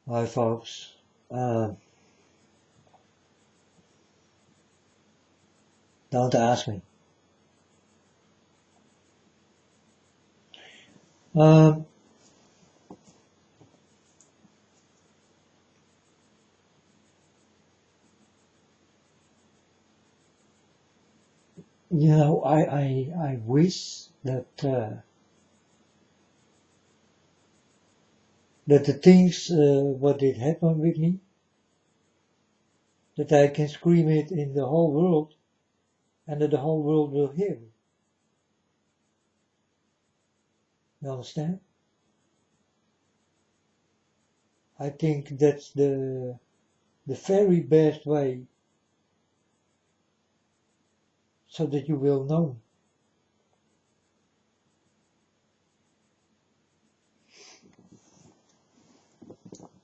Hi folks. Uh, don't ask me. Um, I wish that the things what did happen with me, that I can scream it in the whole world, and that the whole world will hear me. You understand? I think that's the very best way, so that you will know.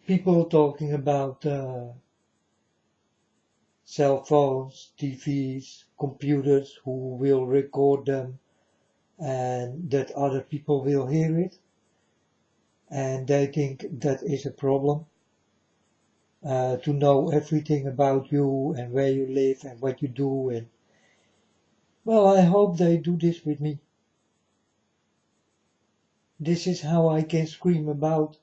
People talking about cell phones, TVs, computers who will record them and that other people will hear it, and they think that is a problem, to know everything about you and where you live and what you do. And well, I hope they do this with me. This is how I can scream about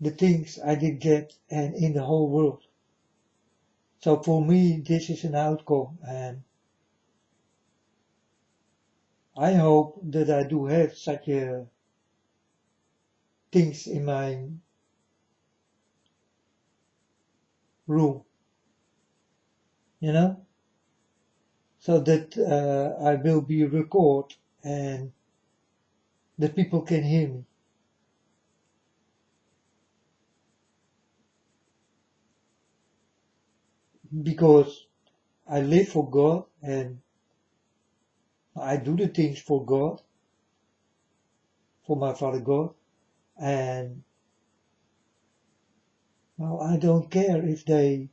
the things I did get and in the whole world. So for me, this is an outcome, and I hope that I do have such things in my room, you know, so that I will be recorded and that people can hear me. Because I live for God and I do the things for God, for my Father God, and well, I don't care if they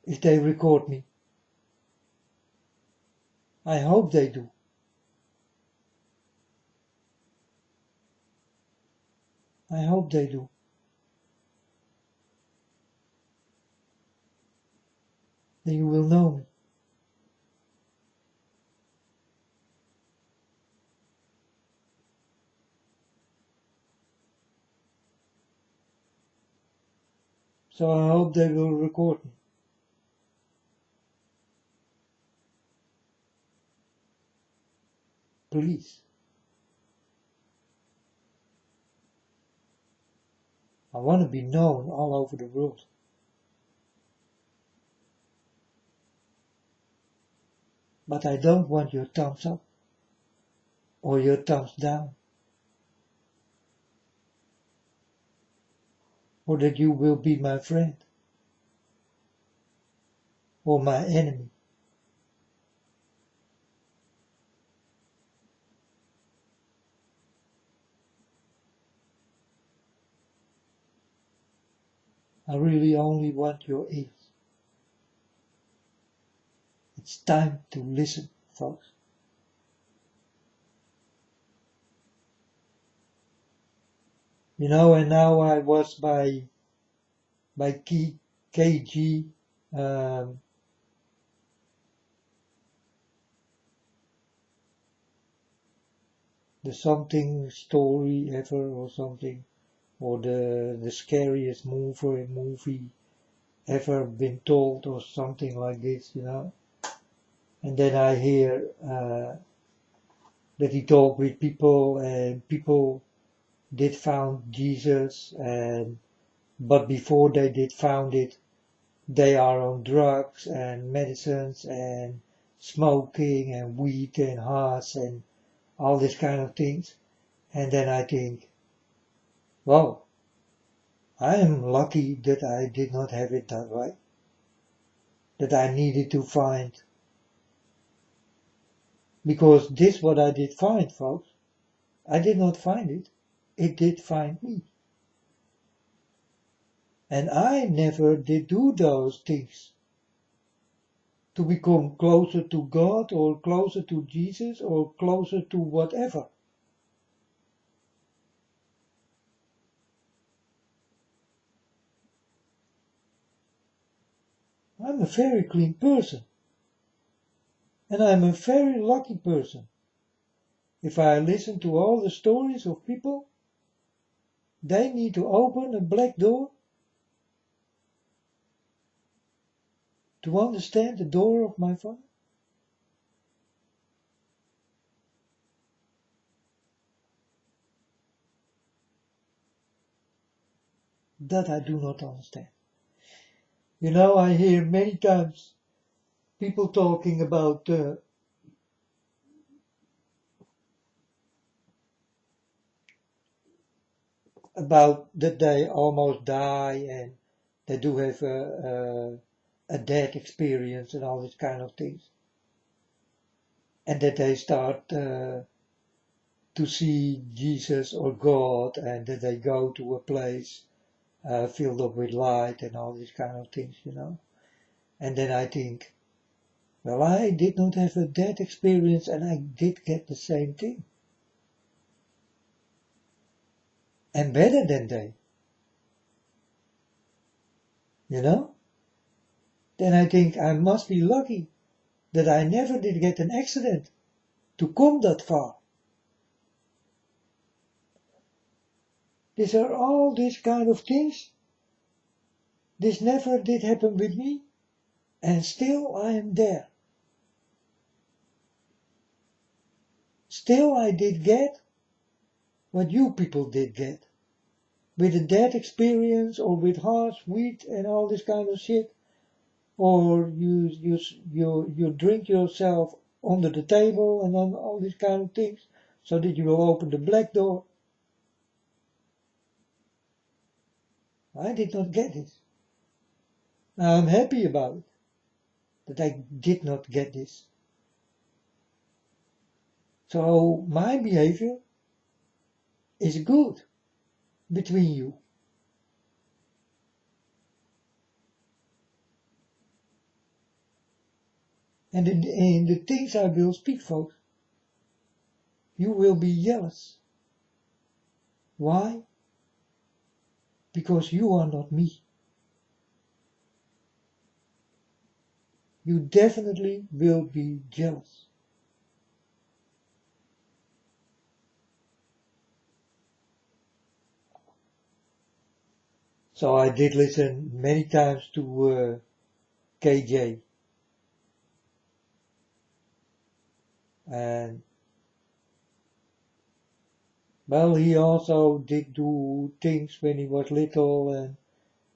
record me. I hope they do. I hope they do. Then you will know me. So I hope they will record me. Please. I want to be known all over the world. But I don't want your thumbs up or your thumbs down, or that you will be my friend or my enemy. I really only want your ears. It's time to listen, folks. You know, and now I was by KG, um, the something story ever or something, or the scariest movie ever been told or something like this, you know. And then I hear that he talked with people and people did found Jesus, and but before they did found it, they are on drugs and medicines and smoking and weed and hash and all these kind of things. And then I think, well, I am lucky that I did not have it that way, that I needed to find, because this what I did find, folks. I did not find it, it did find me. And I never did do those things to become closer to God or closer to Jesus or closer to whatever. I'm a very clean person. And I'm a very lucky person. If I listen to all the stories of people, they need to open a black door to understand the door of my Father. That I do not understand. You know, I hear many times people talking about that they almost die and they do have a death experience and all these kind of things, and that they start to see Jesus or God, and that they go to a place filled up with light and all these kind of things, you know. And then I think, well, I did not have a death experience and I did get the same thing. And better than they, you know. Then I think I must be lucky that I never did get an accident to come that far. These are all these kind of things. This never did happen with me, and still I am there. Still I did get what you people did get. With a dead experience or with harsh wheat and all this kind of shit. Or you drink yourself under the table and all these kind of things. So that you will open the black door. I did not get this. Now I'm happy about it. That I did not get this. So my behavior is good between you. And in the things I will speak, folks, you will be jealous. Why? Because you are not me. You definitely will be jealous. So I did listen many times to KJ. And well, he also did do things when he was little and,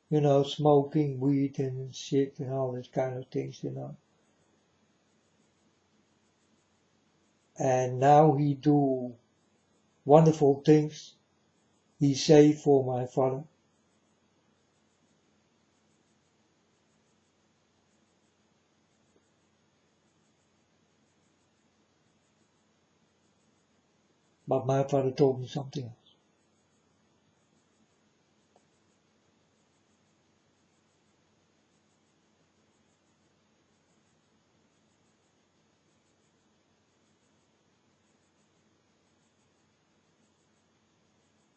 you know, smoking weed and shit and all this kind of things, you know. And now he do wonderful things. He saved for my father. But my father told me something else.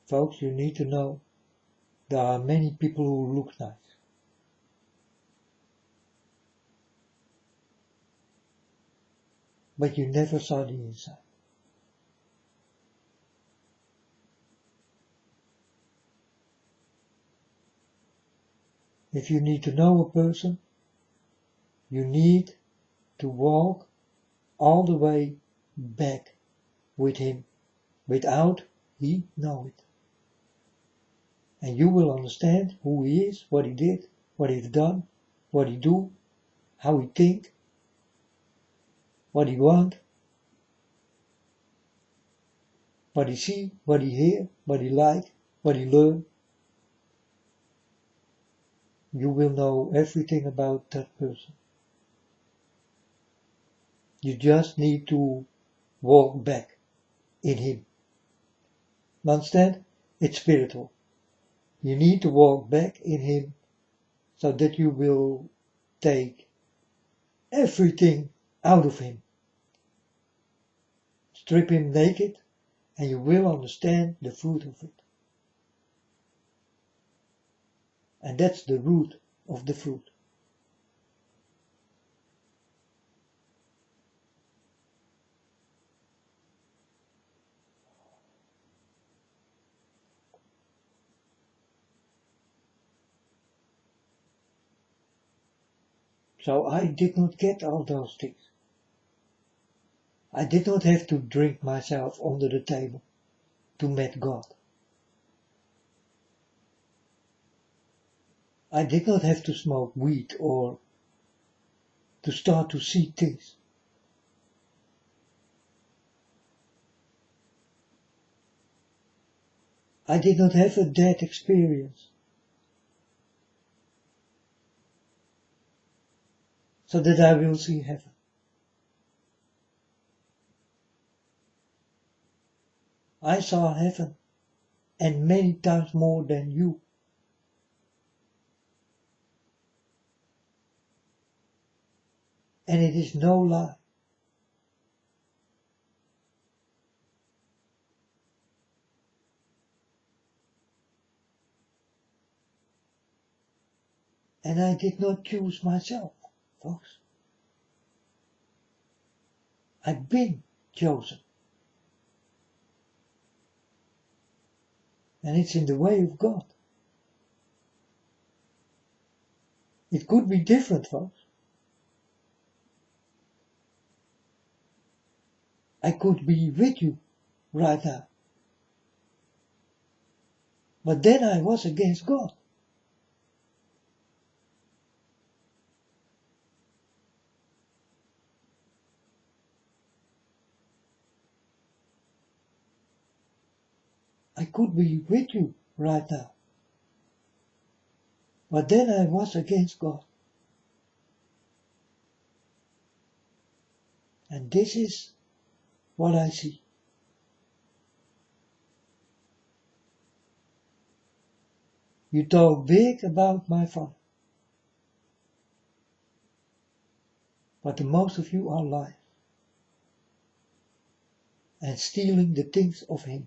Folks, you need to know there are many people who look nice. But you never saw the inside. If you need to know a person, you need to walk all the way back with him without he know it. And you will understand who he is, what he did, what he's done, what he do, how he think, what he want, what he see, what he hear, what he like, what he learn. You will know everything about that person. You just need to walk back in him. Understand? It's spiritual. You need to walk back in him so that you will take everything out of him. Strip him naked and you will understand the fruit of it. And that's the root of the fruit. So I did not get all those things. I did not have to drink myself under the table to meet God. I did not have to smoke weed or to start to see things. I did not have a death experience, so that I will see heaven. I saw heaven, and many times more than you. And it is no lie. And I did not choose myself, folks. I've been chosen. And it's in the way of God. It could be different, folks. I could be with you right now. But then I was against God. I could be with you right now. But then I was against God. And this is what I see. You talk big about my Father. But the most of you are lying. And stealing the things of Him.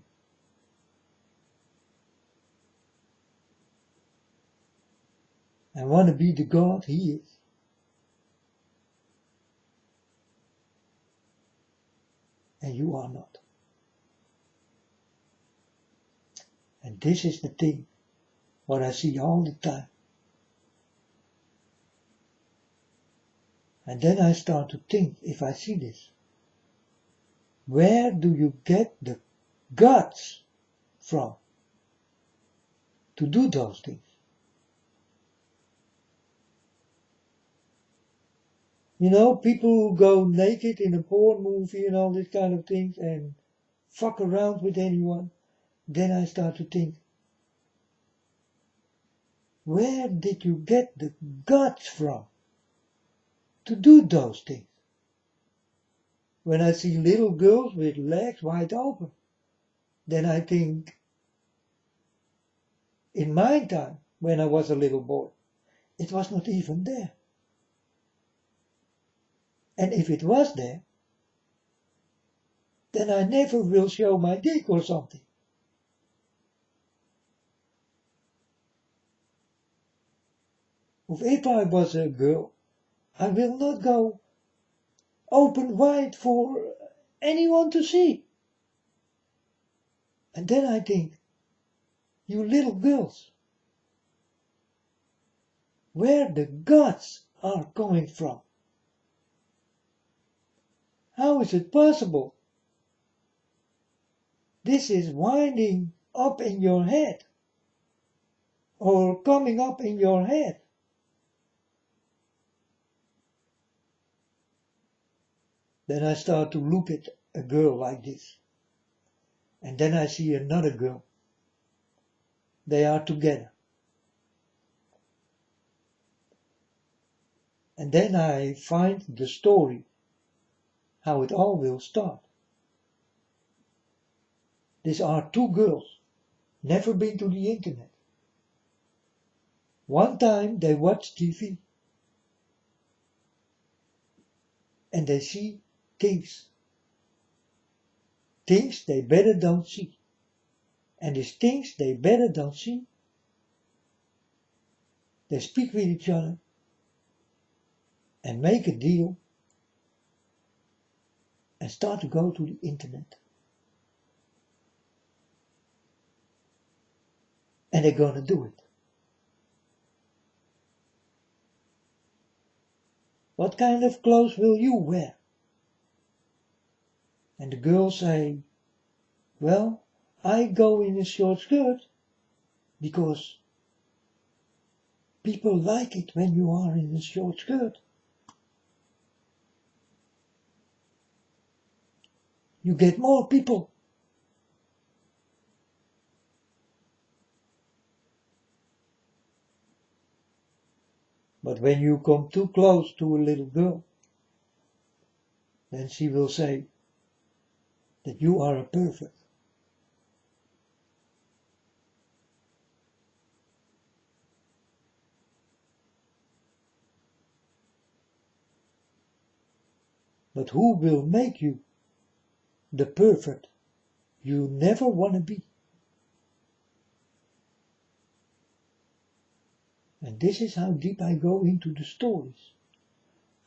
And want to be the God He is. And you are not. And this is the thing, what I see all the time. And then I start to think, if I see this, where do you get the guts from to do those things? You know, people who go naked in a porn movie and all these kind of things and fuck around with anyone, then I start to think, where did you get the guts from to do those things? When I see little girls with legs wide open, then I think, in my time, when I was a little boy, it was not even there. And if it was there, then I never will show my dick or something. Or if I was a girl, I will not go open wide for anyone to see. And then I think, you little girls, where the gods are coming from. How is it possible? This is winding up in your head, or coming up in your head. Then I start to look at a girl like this. And then I see another girl. They are together. And then I find the story, how it all will start. These are two girls, never been to the internet. One time they watch TV and they see things. Things they better don't see. And these things they better don't see, they speak with each other and make a deal and start to go to the internet. And they're gonna do it. what kind of clothes will you wear? And the girl say, well, I go in a short skirt because people like it when you are in a short skirt. You get more people. But when you come too close to a little girl, then she will say that you are a perfect. But who will make you the perfect you never want to be? And this is how deep I go into the stories.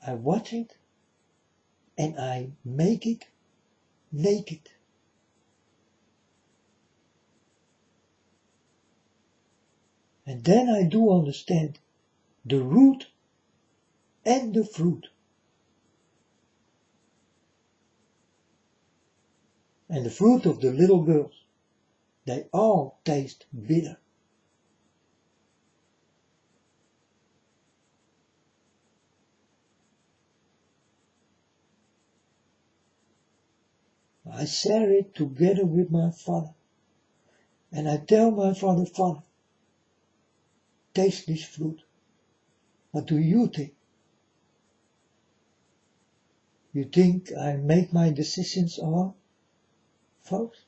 I watch it and I make it naked. And then I do understand the root and the fruit. And the fruit of the little girls, they all taste bitter. I share it together with my father. And I tell my father, Father, taste this fruit. What do you think? You think I make my decisions alone, folks?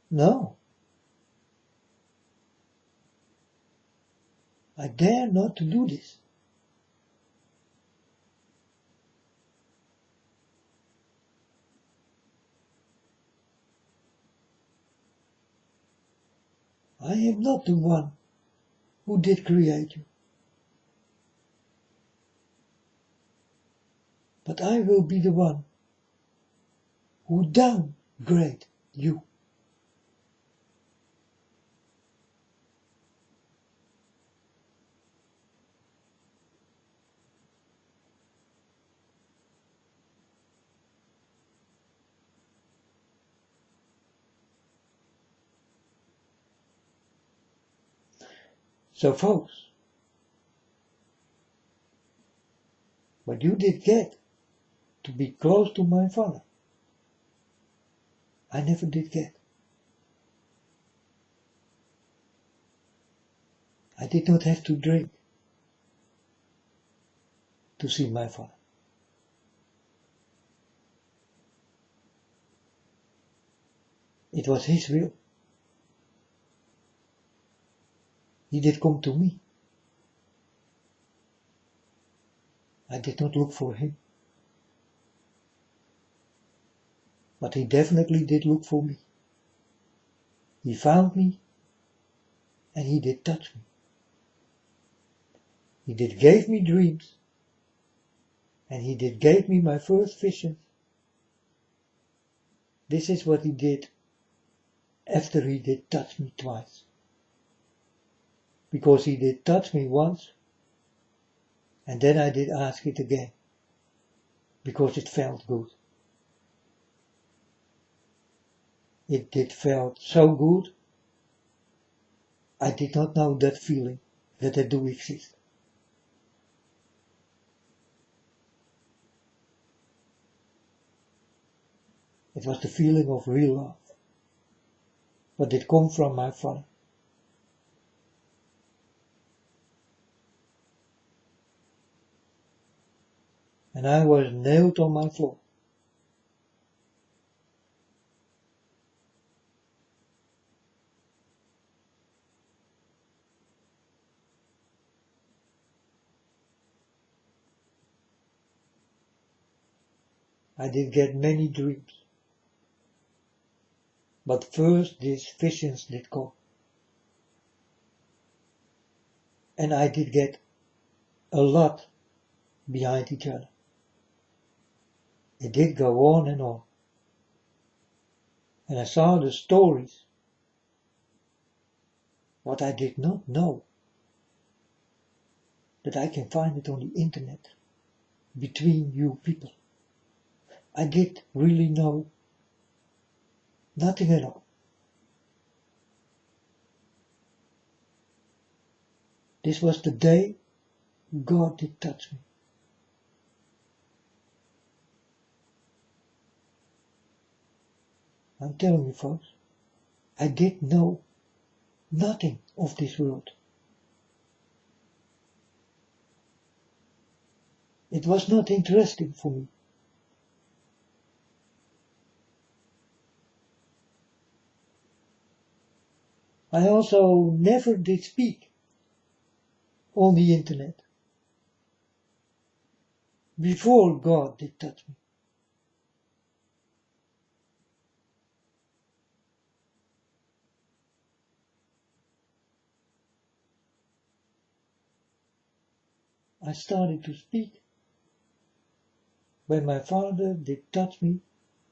No. I dare not to do this. I am not the one who did create you. But I will be the one who downgrade you. So folks, what you did get to be close to my father, I never did get. I did not have to drink to see my father. It was his will. He did come to me. I did not look for him. But he definitely did look for me. He found me and he did touch me. He did gave me dreams and he did gave me my first vision. This is what he did after he did touch me twice. Because he did touch me once and then I did ask it again. Because it felt good. It did felt so good. I did not know that feeling that they do exist. It was the feeling of real love. But it come from my father. And I was nailed on my floor. I did get many dreams. But first these visions did come. And I did get a lot behind each other. It did go on and on. And I saw the stories. What I did not know. That I can find it on the internet. between you people. I did really know nothing at all. This was the day God did touch me. I'm telling you folks, I did know nothing of this world. It was not interesting for me. I also never did speak on the internet before God did touch me. I started to speak when my Father did touch me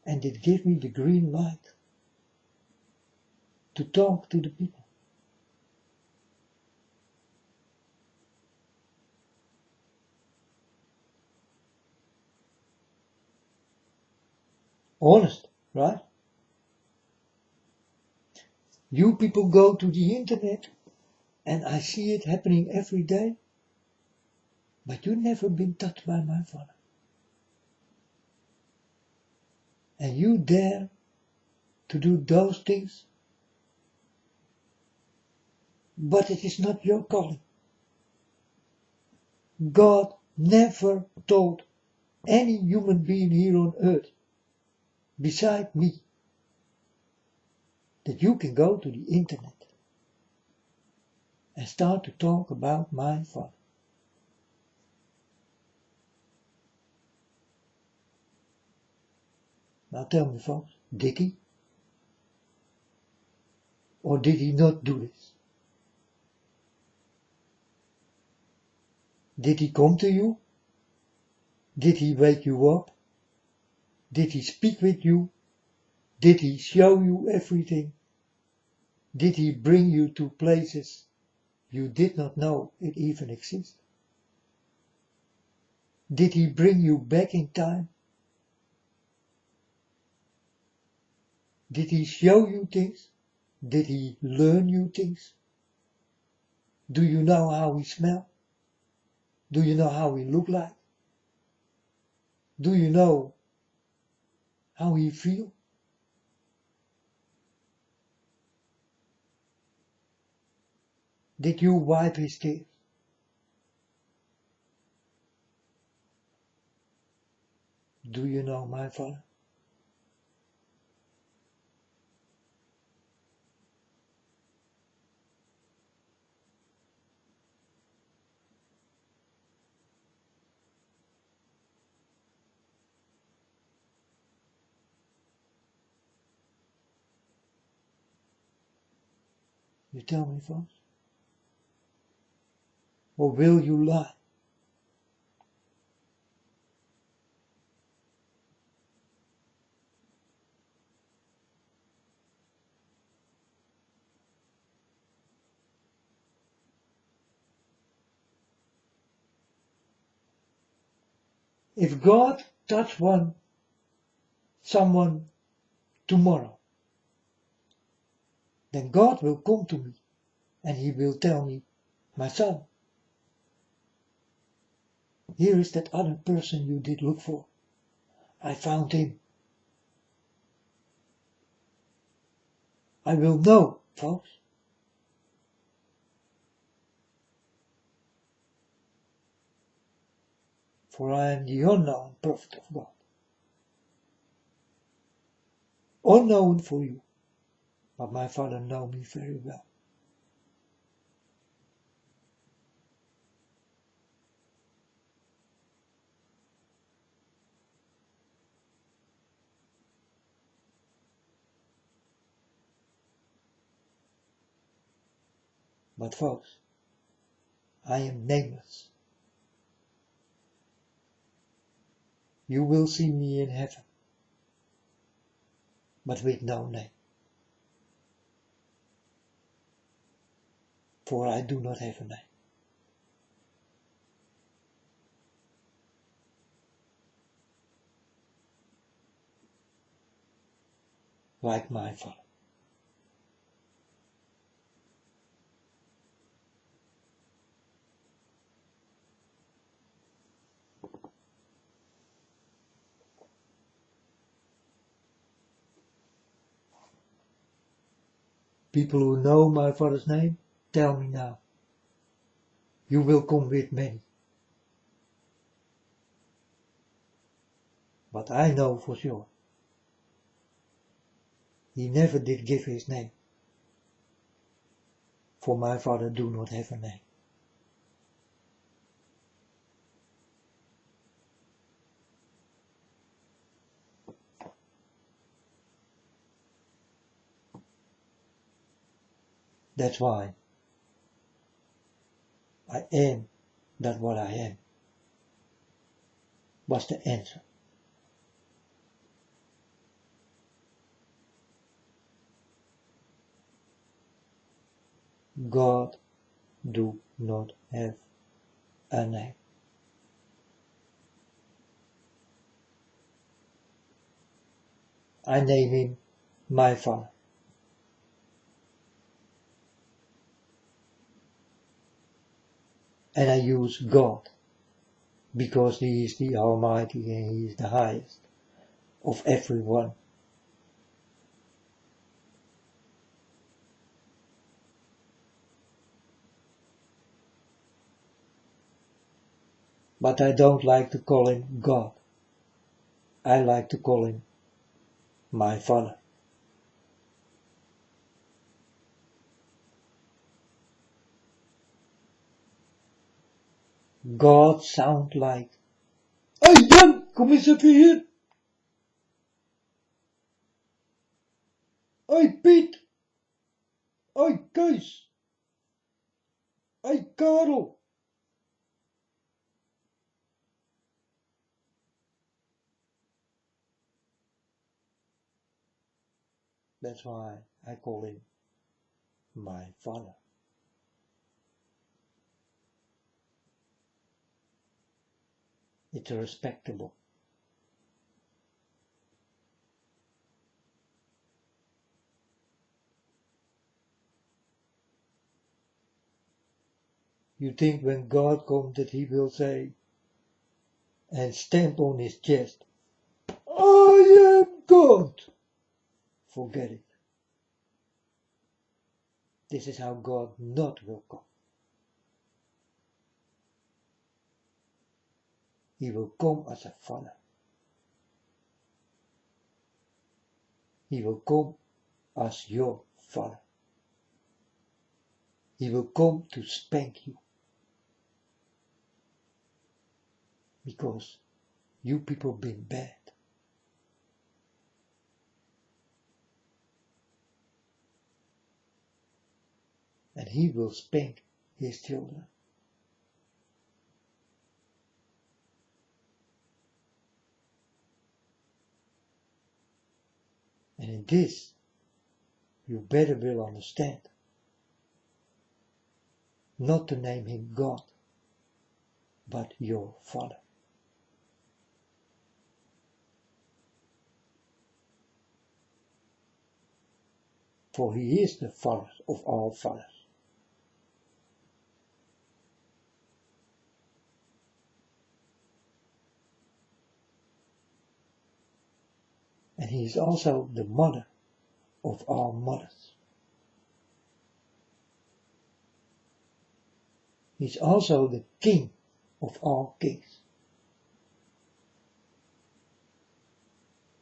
and did give me the green light to talk to the people. Honest, right? You people go to the internet and I see it happening every day, but you never been touched by my Father. And you dare to do those things, but it is not your calling. God never told any human being here on earth, beside me, that you can go to the internet and start to talk about my Father. Now tell me folks, did he? Or did he not do this? Did he come to you? Did he wake you up? Did he speak with you? Did he show you everything? Did he bring you to places you did not know it even existed? Did he bring you back in time? Did he show you things? Did he learn you things? Do you know how he smelled? Do you know how he looked like? Do you know how he feel? Did you wipe his tears? Do you know my Father? You tell me folks? Or will you lie? If God touch someone tomorrow, then God will come to me and he will tell me, my son, here is that other person you did look for. I found him. I will know, folks. For I am the unknown prophet of God. Unknown for you, but my Father knows me very well. But folks, I am nameless. You will see me in heaven, but with no name. For I do not have a name. like my Father. People who know my Father's name, tell me now. You will come with many. But I know for sure, he never did give his name. For my Father do not have a name. That's why I am that what I am, was the answer. God do not have a name. I name him my Father. And I use God, because he is the Almighty and he is the highest of everyone. But I don't like to call him God. I like to call him my Father. God sound like, hey Jan, kom eens even hier. Hey Piet. Hey Kees. Hey Karel. That's why I call him my Father. It's respectable. You think when God comes that he will say and stamp on his chest, I am God. Forget it. This is how God not will come. He will come as a Father. He will come as your Father. He will come to spank you. Because you people been bad. And he will spank his children. And in this, you better will understand. Not to name him God, but your Father. For he is the Father of all fathers. And he is also the mother of all mothers. He is also the King of all kings.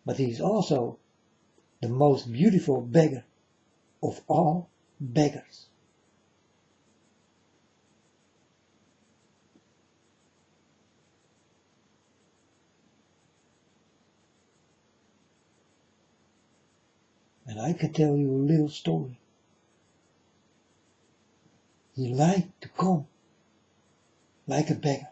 But he is also the most beautiful beggar of all beggars. And I can tell you a little story. He liked to come like a beggar.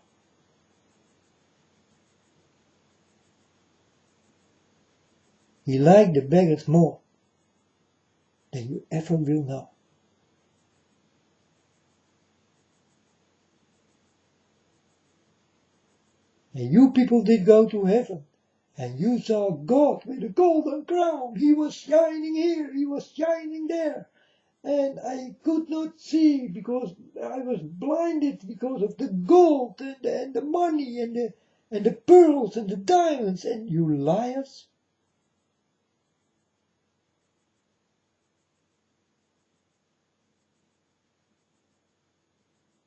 He liked the beggars more than you ever will know. And you people did go to heaven And you saw God with a golden crown. He was shining here, he was shining there. And I could not see because I was blinded because of the gold and the money and the pearls and the diamonds. And you liars.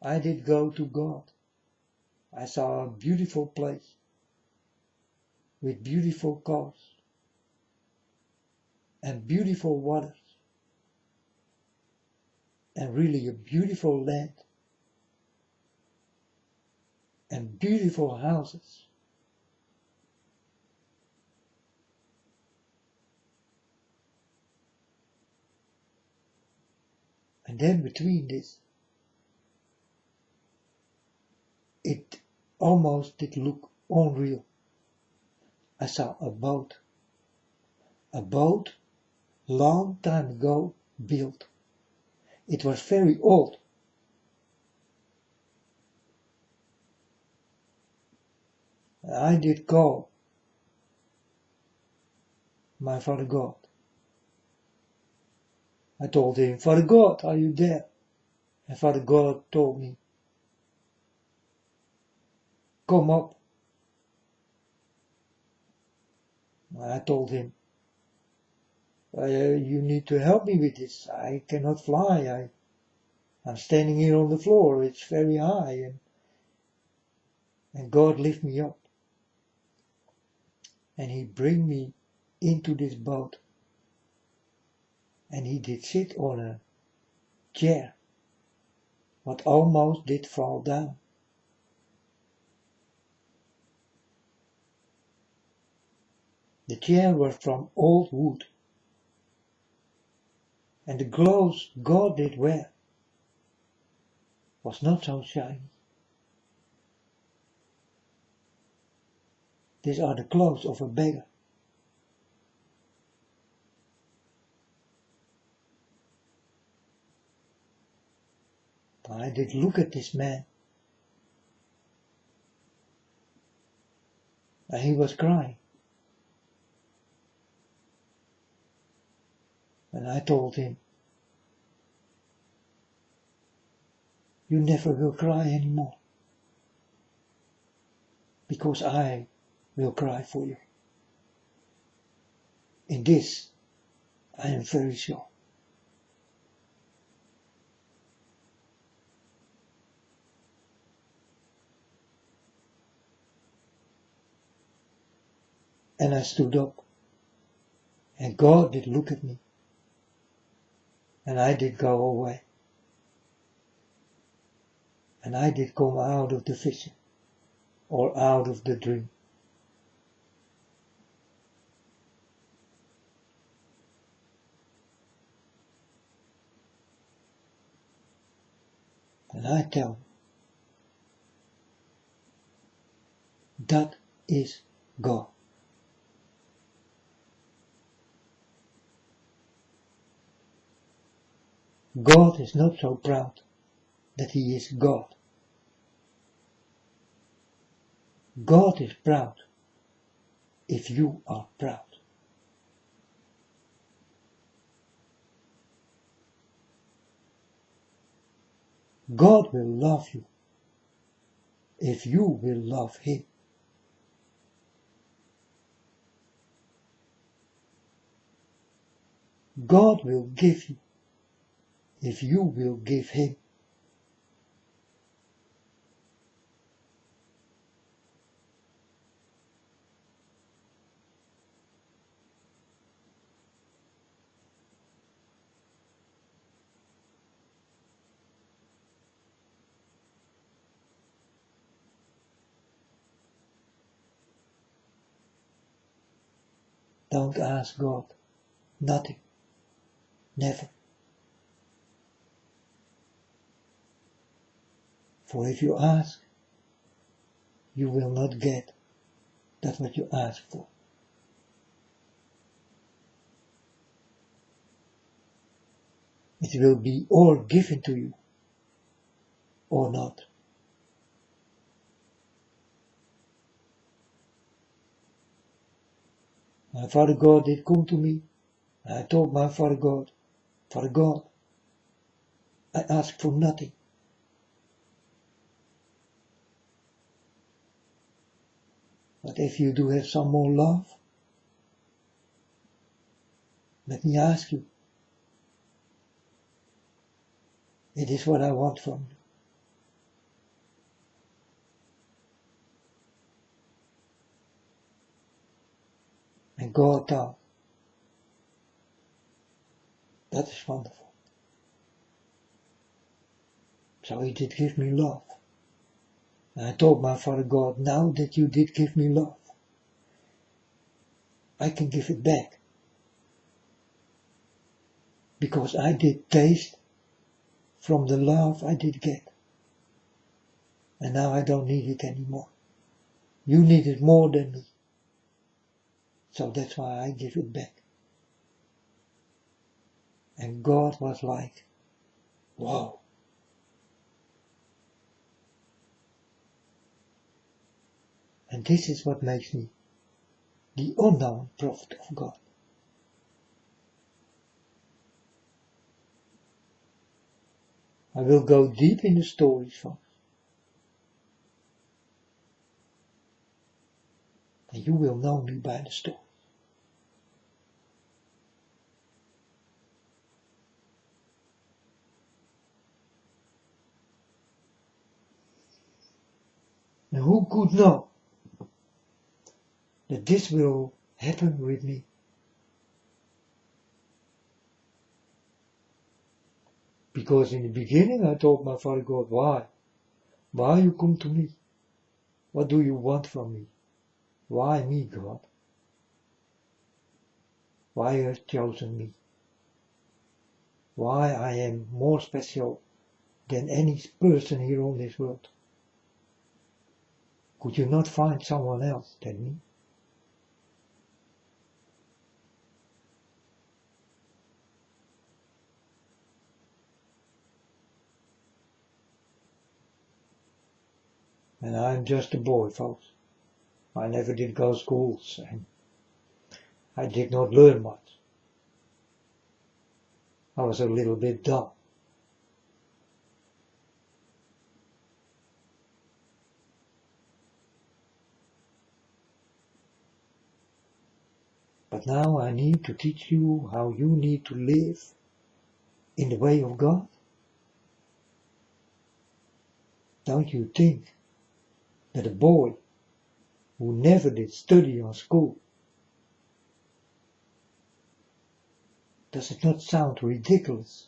I did go to God. I saw a beautiful place with beautiful cars and beautiful waters and really a beautiful land and beautiful houses. And then between this, it almost did look unreal. I saw a boat long time ago built. It was very old. I did call my Father God. I told him, Father God, are you there? And Father God told me, come up. I told him, you need to help me with this. I cannot fly. I'm standing here on the floor. It's very high. And God lift me up. And he bring me into this boat. And he did sit on a chair, what almost did fall down. The chair was from old wood. And the clothes God did wear was not so shiny. These are the clothes of a beggar. I did look at this man, and he was crying. And I told him, you never will cry anymore, because I will cry for you. In this, I am very sure. And I stood up, and God did look at me, and I did go away. And I did come out of the vision, or out of the dream. And I tell you, that is God. God is not so proud that he is God. God is proud if you are proud. God will love you if you will love him. God will give you if you will give him. Don't ask God nothing, never. For if you ask, you will not get that what you ask for. It will be all given to you, or not. My Father God did come to me. And I told my Father God, I ask for nothing. But if you do have some more love, let me ask you. It is what I want from you. And God thought, that is wonderful. So he did give me love. And I told my Father God, now that you did give me love, I can give it back. Because I did taste from the love I did get. And now I don't need it anymore. You need it more than me. So that's why I give it back. And God was like, wow. And this is what makes me the unknown prophet of God. I will go deep in the stories, folks. And you will know me by the story. And who could know that this will happen with me? Because in the beginning I told my Father God, why? Why you come to me? What do you want from me? Why me, God? Why you have chosen me? Why I am more special than any person here on this world? Could you not find someone else than me? And I'm just a boy, folks. I never did go to schools and I did not learn much. I was a little bit dumb. But now I need to teach you how you need to live in the way of God. Don't you think that a boy who never did study on school, does it not sound ridiculous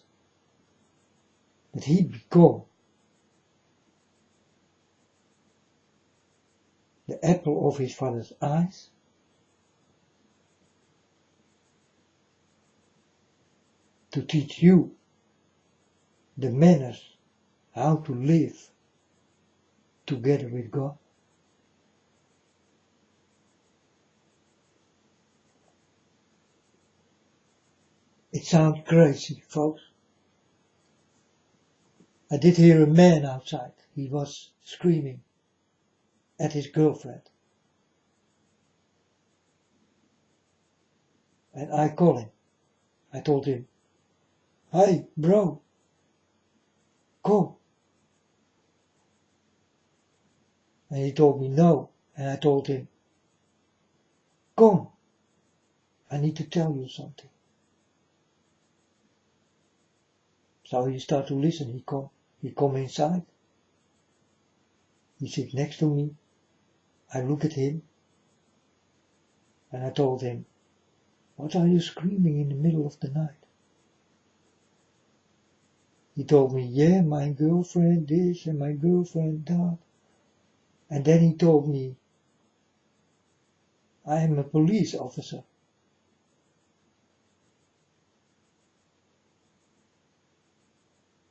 that he become the apple of his father's eyes? To teach you the manners how to live together with God. It sounds crazy, folks. I did hear a man outside. He was screaming at his girlfriend. And I called him. I told him, hey, bro, come. And he told me no. And I told him, come, I need to tell you something. So he started to listen. He come inside. He sit next to me. I look at him. And I told him, what are you screaming in the middle of the night? He told me, yeah, my girlfriend this and my girlfriend that. And then he told me, I am a police officer.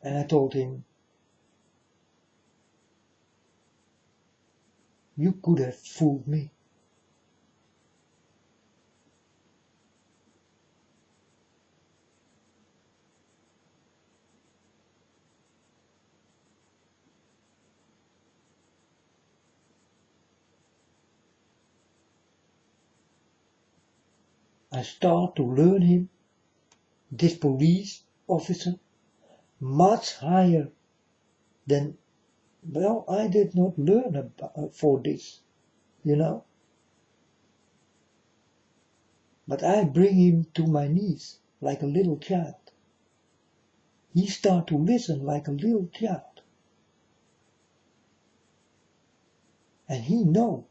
And I told him, you could have fooled me. I start to learn him, this police officer, much higher than, well, I did not learn for this, you know. But I bring him to my knees like a little child. He start to listen like a little child. And he know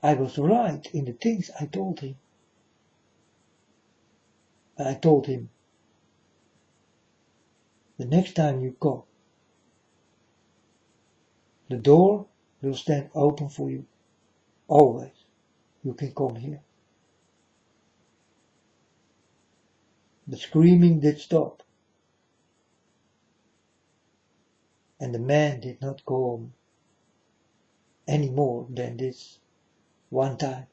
I was right in the things I told him. And I told him, the next time you come, the door will stand open for you. Always. You can come here. The screaming did stop. And the man did not come any more than this one time.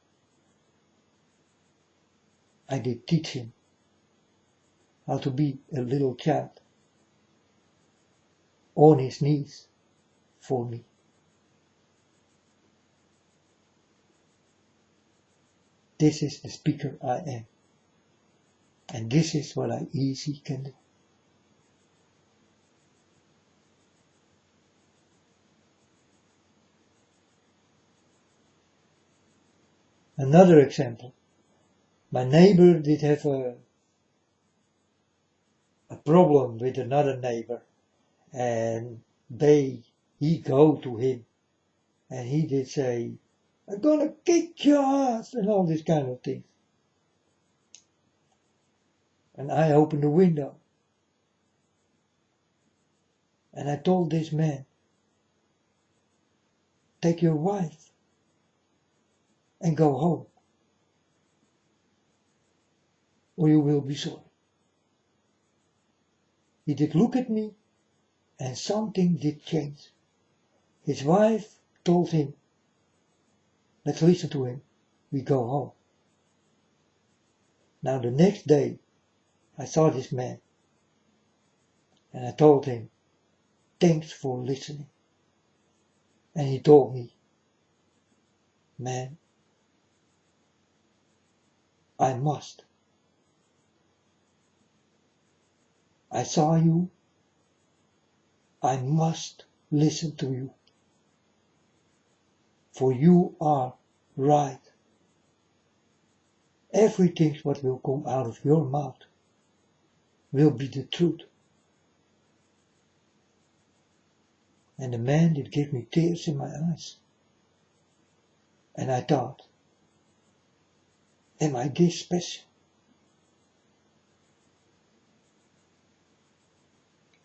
I did teach him how to be a little child on his knees for me. This is the speaker I am. And this is what I easy can do. Another example. My neighbor did have a problem with another neighbor, and he go to him, and he did say, I'm gonna kick your ass, and all this kind of thing. And I opened the window, and I told this man, take your wife and go home, or you will be sorry. He did look at me, and something did change. His wife told him, let's listen to him, we go home. Now the next day, I saw this man, and I told him, thanks for listening. And he told me, man, I must. I saw you, I must listen to you. For you are right. Everything what will come out of your mouth will be the truth. And the man did give me tears in my eyes. And I thought, am I this special?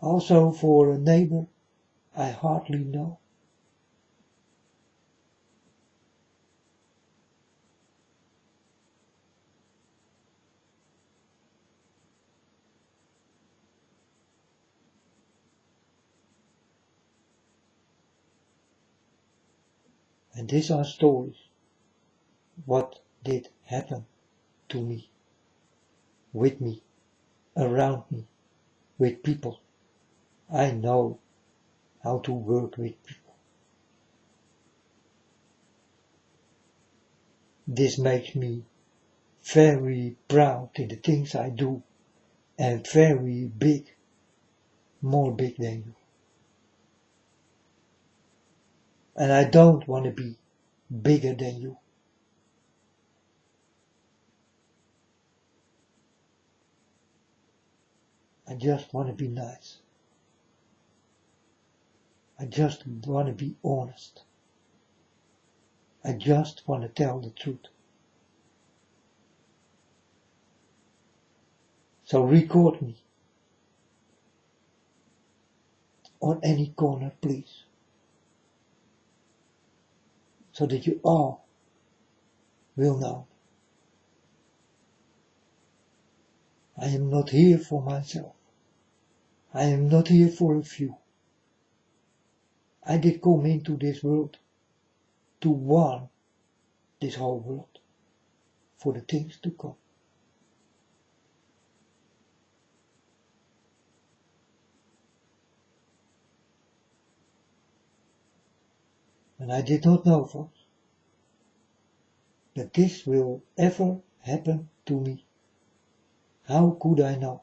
Also for a neighbor I hardly know. And these are stories. What did happen to me, with me, around me, with people. I know how to work with people. This makes me very proud in the things I do, and very big, more big than you. And I don't want to be bigger than you. I just want to be nice. I just want to be honest. I just want to tell the truth. So record me on any corner, please, so that you all will know. I am not here for myself. I am not here for a few. I did come into this world to warn this whole world for the things to come. And I did not know, folks, that this will ever happen to me. How could I know?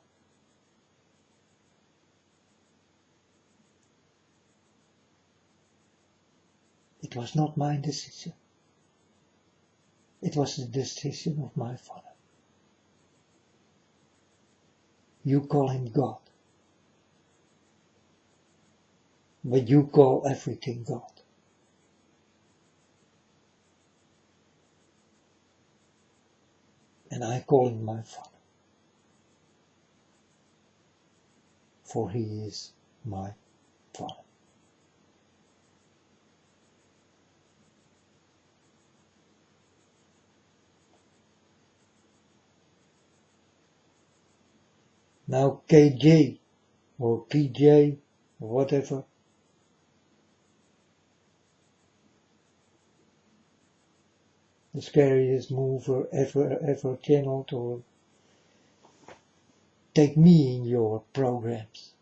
It was not my decision. It was the decision of my Father. You call him God, but you call everything God. And I call him my Father, for he is my Father. Now KJ or PJ or whatever, the scariest mover ever channeled, or take me in your programs.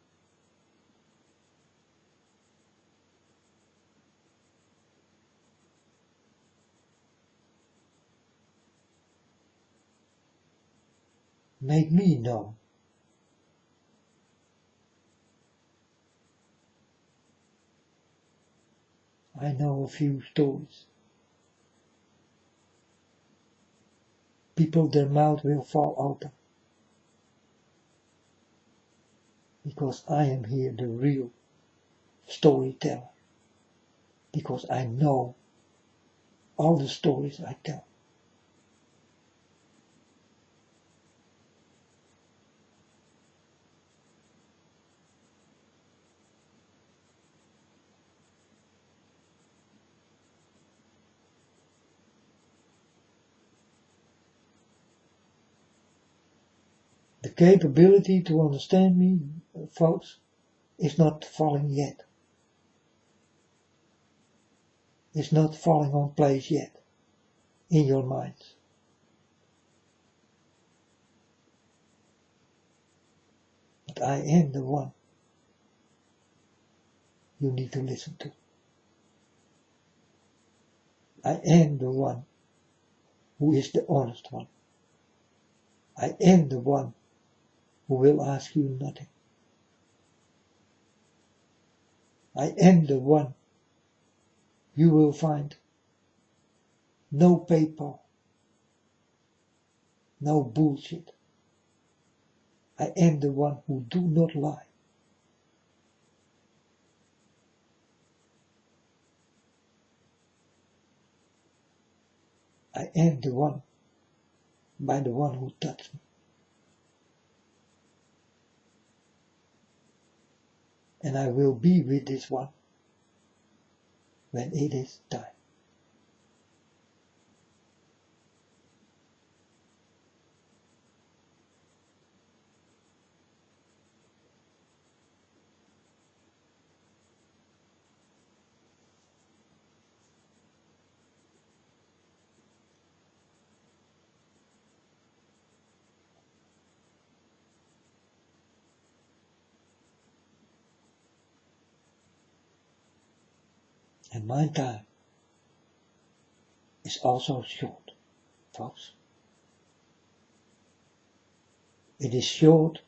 Make me know. I know a few stories. People, their mouth will fall open. Because I am here the real storyteller. Because I know all the stories I tell. The capability to understand me, folks, is not falling yet. It's not falling on place yet in your minds. But I am the one you need to listen to. I am the one who is the honest one. I am the one who will ask you nothing. I am the one you will find no paper, no bullshit. I am the one who do not lie. I am the one by the one who touched me. And I will be with this one when it is time. And my time is also short, folks. It is short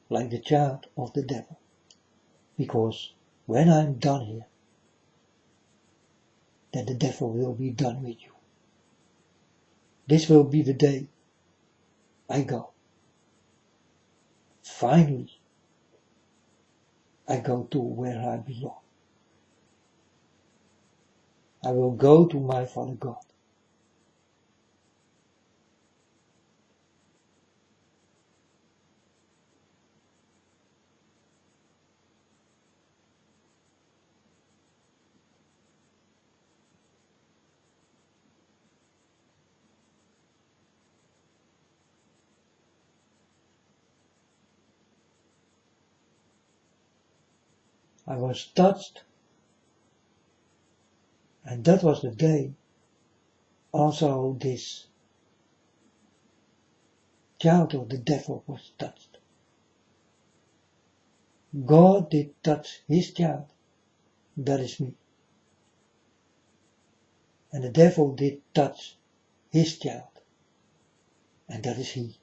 like the child of the devil. Because when I'm done here, then the devil will be done with you. This will be the day I go. Finally, I go to where I belong. I will go to my Father God. I was touched, and that was the day also this child of the devil was touched. God did touch his child, that is me. And the devil did touch his child, and that is he.